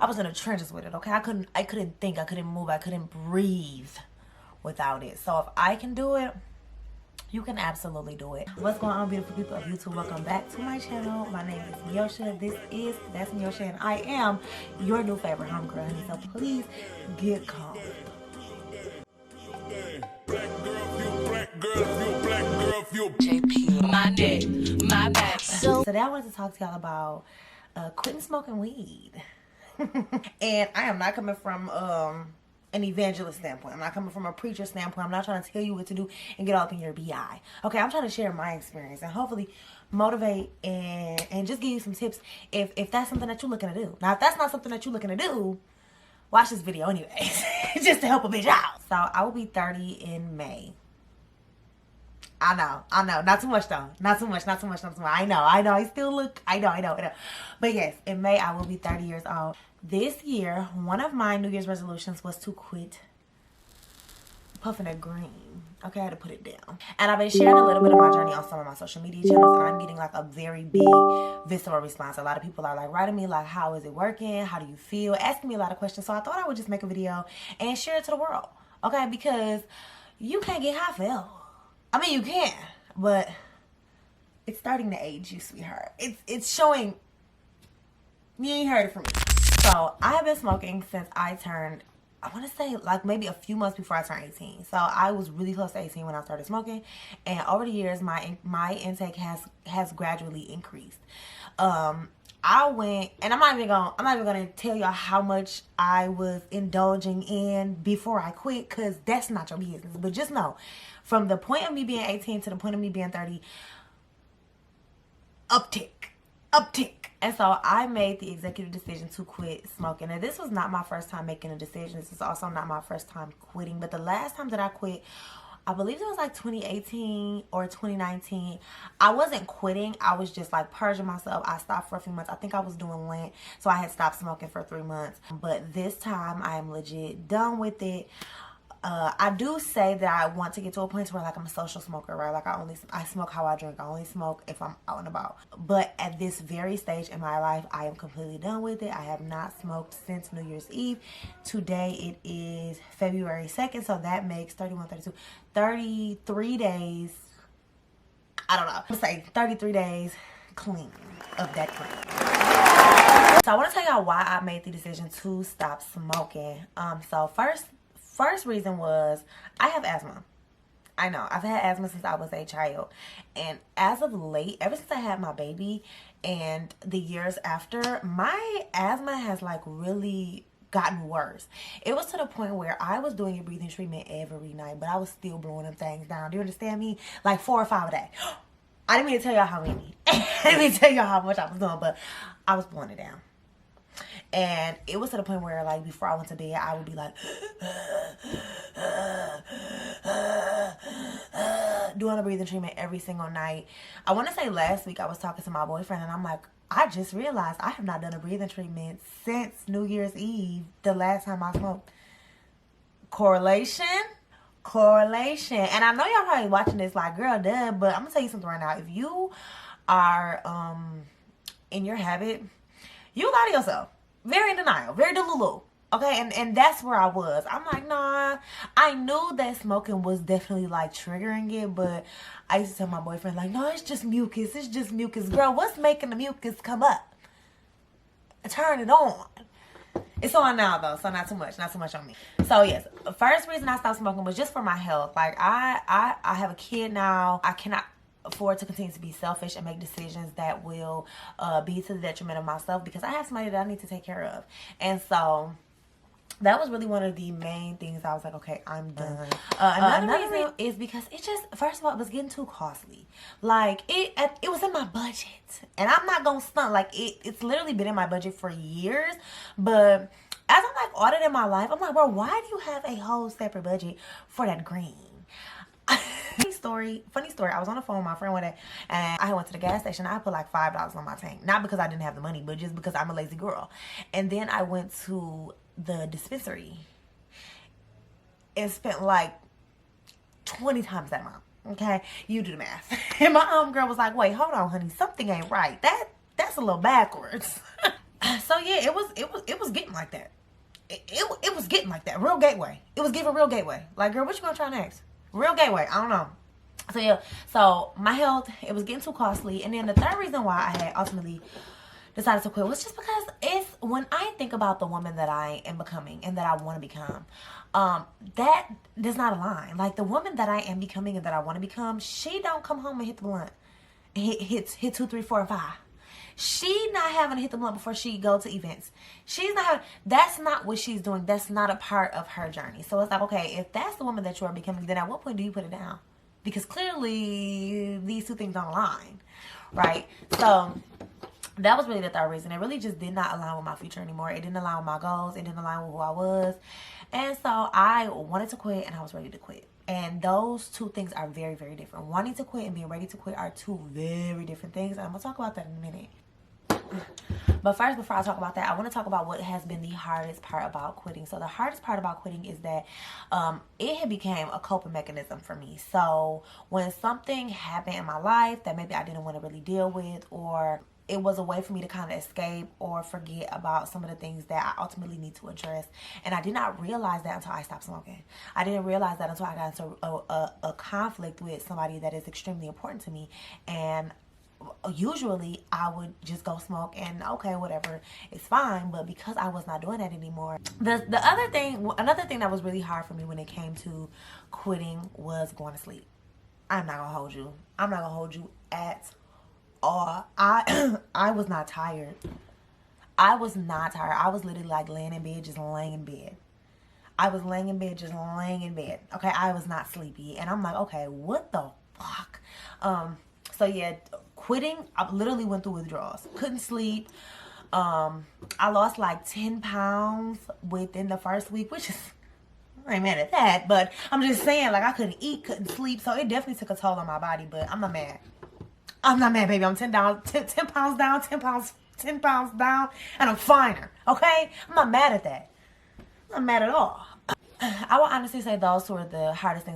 I was in the trenches with it, okay? I couldn't think, I couldn't move, I couldn't breathe without it. So if I can do it, you can absolutely do it. What's going on, beautiful people of YouTube? Welcome back to my channel. My name is Miosha. That's Miosha, and I am your new favorite homegirl, honey. So please get calm. JP, my neck, my back. So today I wanted to talk to y'all about quitting smoking weed. And I am not coming from an evangelist standpoint. I'm not coming from a preacher standpoint. I'm not trying to tell you what to do and get all up in your BI. Okay, I'm trying to share my experience and hopefully motivate and just give you some tips if that's something that you're looking to do. Now, if that's not something that you're looking to do, watch this video anyways, just to help a bitch out. So I will be 30 in May. I know. Not too much though. Not too much. I know. I still look, I know. But yes, in May, I will be 30 years old. This year, one of my New Year's resolutions was to quit puffing a green. Okay, I had to put it down. And I've been sharing a little bit of my journey on some of my social media channels, and I'm getting like a very big visceral response. A lot of people are like writing me like, how is it working? How do you feel? Asking me a lot of questions. So I thought I would just make a video and share it to the world. Okay, because you can't get high forever. I mean, you can, but it's starting to age you, sweetheart. It's showing. You ain't heard it from me. So I have been smoking since I turned, I want to say like maybe a few months before I turned 18. So I was really close to 18 when I started smoking, and over the years my intake has gradually increased. I went, and I'm not even gonna tell y'all how much I was indulging in before I quit, because that's not your business. But just know, from the point of me being 18 to the point of me being 30, uptick. And so I made the executive decision to quit smoking. And this was not my first time making a decision. This is also not my first time quitting. But the last time that I quit, I believe it was like 2018 or 2019. I wasn't quitting. I was just like purging myself. I stopped for a few months. I think I was doing Lent, so I had stopped smoking for 3 months. But this time I am legit done with it. I do say that I want to get to a point where like I'm a social smoker, right? Like I smoke how I drink. I only smoke if I'm out and about. But at this very stage in my life, I am completely done with it. I have not smoked since New Year's Eve. Today it is February 2nd, so that makes 31, 32, 33 days. I don't know. Let's say 33 days clean of that clean. So I want to tell y'all why I made the decision to stop smoking. So first reason was I have asthma. I know, I've had asthma since I was a child. And as of late, ever since I had my baby and the years after, my asthma has like really gotten worse. It was to the point where I was doing a breathing treatment every night, but I was still blowing them things down. Do you understand me? Like 4 or 5 a day. I didn't mean to tell y'all how many. I didn't mean to tell y'all how much I was doing, but I was blowing it down. And it was to the point where like before I went to bed, I would be like doing a breathing treatment every single night. I want to say last week I was talking to my boyfriend, and I'm like, I just realized I have not done a breathing treatment since New Year's Eve, the last time I smoked. Correlation. And I know y'all probably watching this like, girl, duh, but I'm gonna tell you something right now. If you are in your habit, you lie to yourself. Very in denial, very delulu. Okay, and that's where I was. I'm like, nah. I knew that smoking was definitely like triggering it, but I used to tell my boyfriend like, no, it's just mucus. Girl, what's making the mucus come up? Turn it on. It's on now though, so not too much on me. So yes, the first reason I stopped smoking was just for my health. Like I have a kid now. I cannot afford to continue to be selfish and make decisions that will be to the detriment of myself, because I have somebody that I need to take care of. And so that was really one of the main things. I was like, okay, I'm done. Another reason is because it just, first of all, it was getting too costly. Like it was in my budget, and I'm not gonna stunt. Like it's literally been in my budget for years. But as I'm like auditing my life, I'm like, bro, why do you have a whole separate budget for that green? Funny story. I was on the phone with my friend one day, and I went to the gas station. I put like $5 on my tank, not because I didn't have the money, but just because I'm a lazy girl. And then I went to the dispensary and spent like 20 times that amount. Okay, you do the math. And my girl was like, "Wait, hold on, honey, something ain't right. That's a little backwards." So yeah, it was getting like that. It was getting like that. Real gateway. It was giving real gateway. Like, girl, what you gonna try next? Real gateway. I don't know. So yeah, so my health, it was getting too costly. And then the third reason why I had ultimately decided to quit was just because it's when I think about the woman that I am becoming and that I want to become, that does not align. Like, the woman that I am becoming and that I want to become, she don't come home and hit the blunt. Hit 2, 3, 4, 5. She not having to hit the blunt before she go to events. She's not having, that's not what she's doing. That's not a part of her journey. So it's like, okay, if that's the woman that you are becoming, then at what point do you put it down? Because clearly these two things don't align, right? So that was really the third reason. It really just did not align with my future anymore. It didn't align with my goals. It didn't align with who I was. And so I wanted to quit, and I was ready to quit. And those two things are very, very different. Wanting to quit and being ready to quit are two very different things. And I'm going to talk about that in a minute. But first, before I talk about that, I want to talk about what has been the hardest part about quitting. So the hardest part about quitting is that it had became a coping mechanism for me. So when something happened in my life that maybe I didn't want to really deal with, or it was a way for me to kind of escape or forget about some of the things that I ultimately need to address. And I did not realize that until I stopped smoking. I didn't realize that until I got into a conflict with somebody that is extremely important to me. And usually I would just go smoke and okay, whatever, it's fine. But because I was not doing that anymore, another thing that was really hard for me when it came to quitting was going to sleep. I'm not gonna hold you. I'm not gonna hold you at all. I was not tired. I was not tired. I was literally like laying in bed, just laying in bed. I was laying in bed, just laying in bed. Okay, I was not sleepy. And I'm like, okay, what the fuck? So yeah, quitting, I literally went through withdrawals. Couldn't sleep. I lost like 10 pounds within the first week, which is, I ain't mad at that, but I'm just saying, like, I couldn't eat, couldn't sleep. So it definitely took a toll on my body, but I'm not mad. I'm not mad, baby. I'm 10 pounds down, 10 pounds down, and I'm finer, okay? I'm not mad at that. I'm not mad at all. I will honestly say those were the hardest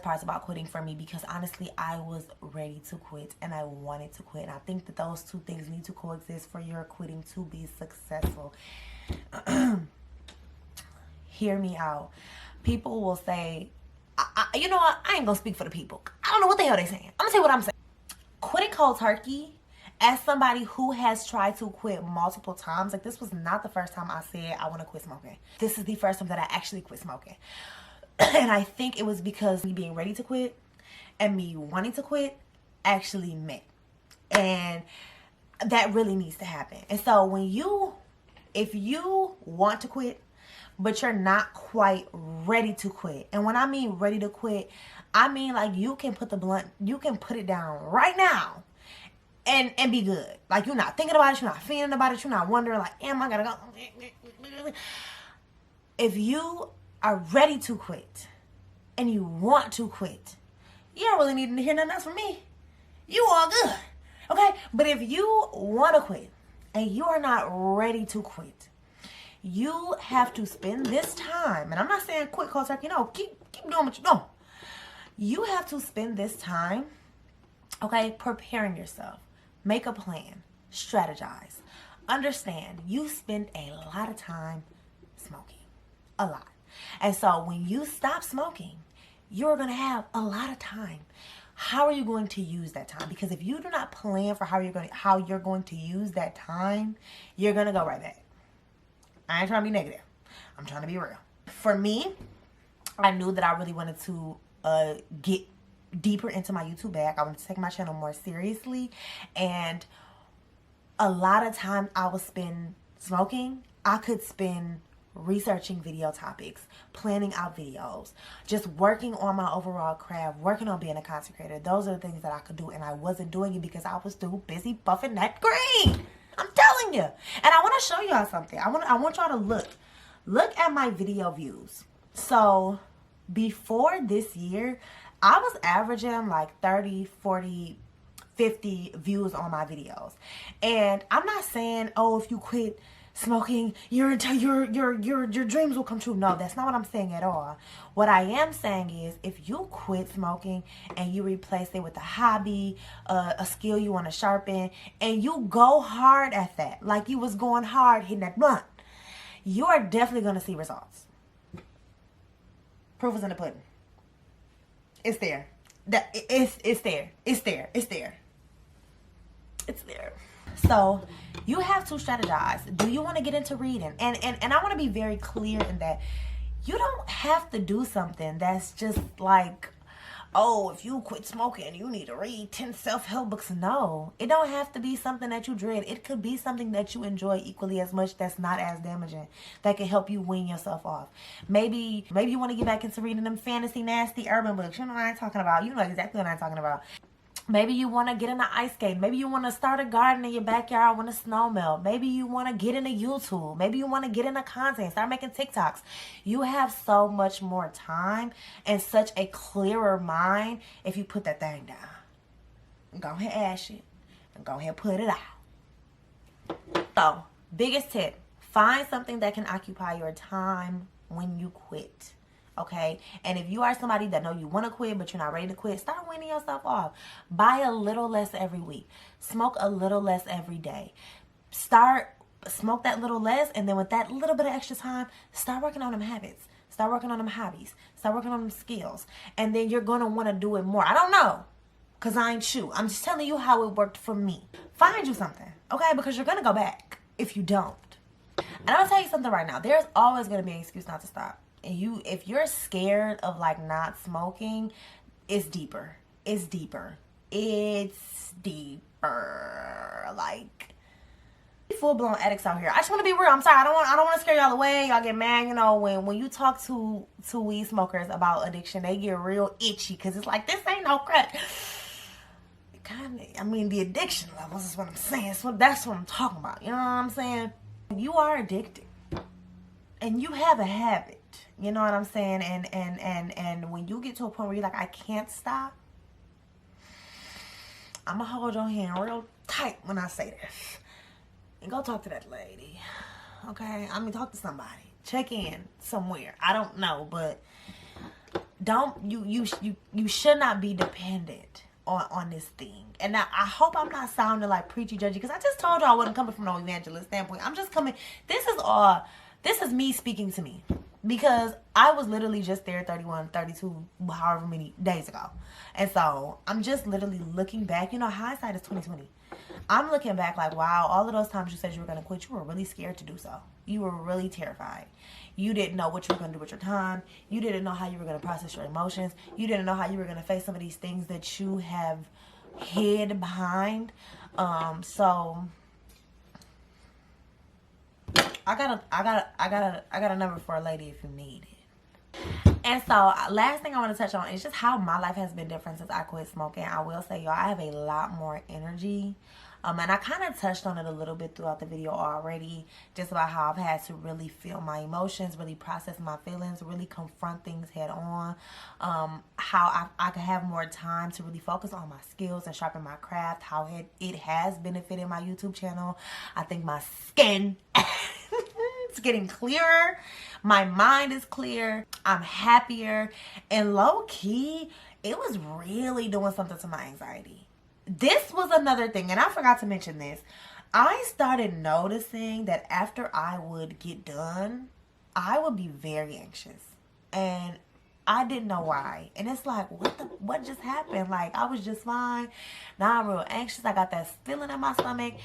parts about quitting for me, because honestly, I was ready to quit and I wanted to quit. And I think that those two things need to coexist for your quitting to be successful. Hear me out. People will say, you know what? I ain't gonna speak for the people. I don't know what the hell they saying. I'm gonna say what I'm saying. Quitting cold turkey, as somebody who has tried to quit multiple times, like, this was not the first time I said I want to quit smoking. This is the first time that I actually quit smoking. And I think it was because me being ready to quit and me wanting to quit actually met. And that really needs to happen. And so if you want to quit, but you're not quite ready to quit. And when I mean ready to quit, I mean like you can put it down right now and be good. Like, you're not thinking about it, you're not feeling about it, you're not wondering like, am I gonna go? If you are ready to quit and you want to quit, you don't really need to hear nothing else from me. You all good. Okay? But if you want to quit and you are not ready to quit, you have to spend this time, and I'm not saying quit cold turkey, no, keep doing what you're doing. You have to spend this time, okay, preparing yourself. Make a plan. Strategize. Understand, you spend a lot of time smoking. A lot. And so when you stop smoking, you're going to have a lot of time. How are you going to use that time? Because if you do not plan for how you're going to use that time, you're going to go right back. I ain't trying to be negative. I'm trying to be real. For me, I knew that I really wanted to get deeper into my YouTube bag. I wanted to take my channel more seriously. And a lot of time I would spend smoking. I could spend researching video topics, planning out videos, just working on my overall craft, working on being a content creator. Those are the things that I could do, and I wasn't doing it because I was too busy puffing that green. I'm telling you. And I want to show y'all something. I want y'all to look at my video views. So before this year, I was averaging like 30, 40, 50 views on my videos. And I'm not saying, oh, if you quit smoking, your dreams will come true. No, that's not what I'm saying at all. What I am saying is, if you quit smoking and you replace it with a hobby, a skill you want to sharpen, and you go hard at that, like you was going hard hitting that blunt, you are definitely going to see results. Proof is in the pudding. It's there. It's there. It's there. It's there. It's there. So you have to strategize. Do you want to get into reading? And I want to be very clear in that you don't have to do something that's just like, oh, if you quit smoking, you need to read 10 self-help books. No, it don't have to be something that you dread. It could be something that you enjoy equally as much, that's not as damaging, that can help you wean yourself off. Maybe you want to get back into reading them fantasy, nasty urban books. You know what I'm talking about. You know exactly what I'm talking about. Maybe you want to get into ice skating. Maybe you want to start a garden in your backyard when the snow melt. Maybe you want to get into YouTube. Maybe you want to get into content. Start making TikToks. You have so much more time and such a clearer mind if you put that thing down. Go ahead, ash it. And go ahead, put it out. So, biggest tip. Find something that can occupy your time when you quit. Okay, and if you are somebody that know you want to quit but you're not ready to quit, start weaning yourself off. Buy a little less every week. Smoke a little less every day. Smoke that little less, and then with that little bit of extra time, start working on them habits. Start working on them hobbies. Start working on them skills. And then you're going to want to do it more. I don't know, because I ain't you. I'm just telling you how it worked for me. Find you something, okay? Because you're going to go back if you don't. And I'm going to tell you something right now. There's always going to be an excuse not to stop. If you're scared of like not smoking, it's deeper. It's deeper. It's deeper. Like, full-blown addicts out here. I just want to be real. I'm sorry. I don't want to scare y'all away. Y'all get mad. You know, when you talk to weed smokers about addiction, they get real itchy because it's like, this ain't no crack. The addiction levels is what I'm saying. So that's what I'm talking about. You know what I'm saying? You are addicted, and you have a habit. You know what I'm saying? And when you get to a point where you're like, I can't stop, I'm going to hold your hand real tight when I say this. And go talk to that lady. Okay? Talk to somebody. Check in somewhere. I don't know, but you should not be dependent on this thing. And now, I hope I'm not sounding like preachy judgy, because I just told y'all I wasn't coming from no evangelist standpoint. I'm just coming. This is me speaking to me. Because I was literally just there 31, 32, however many days ago. And so I'm just literally looking back. You know, hindsight is 20/20. I'm looking back like, wow, all of those times you said you were going to quit, you were really scared to do so. You were really terrified. You didn't know what you were going to do with your time. You didn't know how you were going to process your emotions. You didn't know how you were going to face some of these things that you have hid behind. So I got a number for a lady if you need it. And so, last thing I want to touch on is just how my life has been different since I quit smoking. I will say, y'all, I have a lot more energy. And I kind of touched on it a little bit throughout the video already, just about how I've had to really feel my emotions, really process my feelings, really confront things head on. How I could have more time to really focus on my skills and sharpen my craft, how it has benefited my YouTube channel. I think my skin it's getting clearer. My mind is clear. I'm happier. And low-key, it was really doing something to my anxiety. This was another thing, and I forgot to mention this. I started noticing that after I would get done, I would be very anxious. And I didn't know why. And it's like, what just happened? Like, I was just fine. Now I'm real anxious. I got that feeling in my stomach.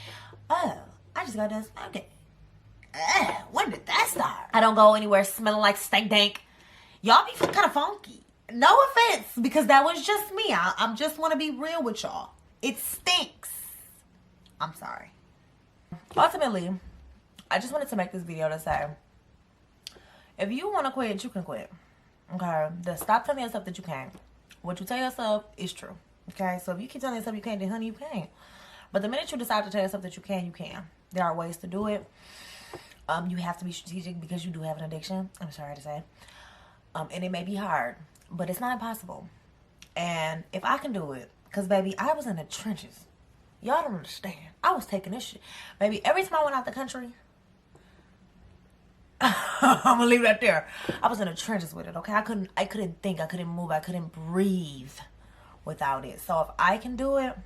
Oh, I just got done smoking. When did that start? I don't go anywhere smelling like stank dank. Y'all be kind of funky. No offense, because that was just me. I just want to be real with y'all. It stinks. I'm sorry. Ultimately, I just wanted to make this video to say, if you want to quit, you can quit. Okay? Just stop telling yourself that you can't. What you tell yourself is true. Okay? So if you keep telling yourself you can't, then honey, you can't. But the minute you decide to tell yourself that you can, you can. There are ways to do it. You have to be strategic because you do have an addiction. I'm sorry to say. And it may be hard, but it's not impossible. And if I can do it, because baby, I was in the trenches. Y'all don't understand. I was taking this shit. Baby, every time I went out the country, I'm gonna leave that there. I was in the trenches with it, okay? I couldn't think, I couldn't move, I couldn't breathe without it. So if I can do it,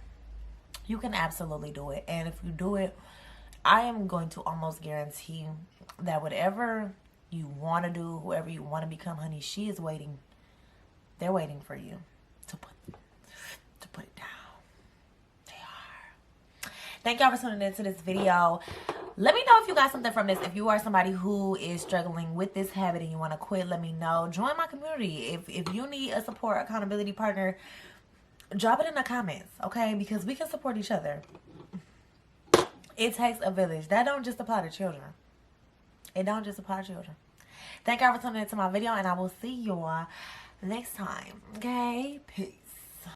you can absolutely do it. And if you do it, I am going to almost guarantee that whatever you want to do, whoever you want to become, honey, she is waiting. They're waiting for you to put it down. They are. Thank y'all for tuning into this video. Let me know if you got something from this. If you are somebody who is struggling with this habit and you want to quit, let me know. Join my community. If you need a support accountability partner, drop it in the comments, okay? Because we can support each other. It takes a village. That don't just apply to children. It don't just apply to children. Thank y'all for tuning into my video, and I will see y'all next time. Okay? Peace.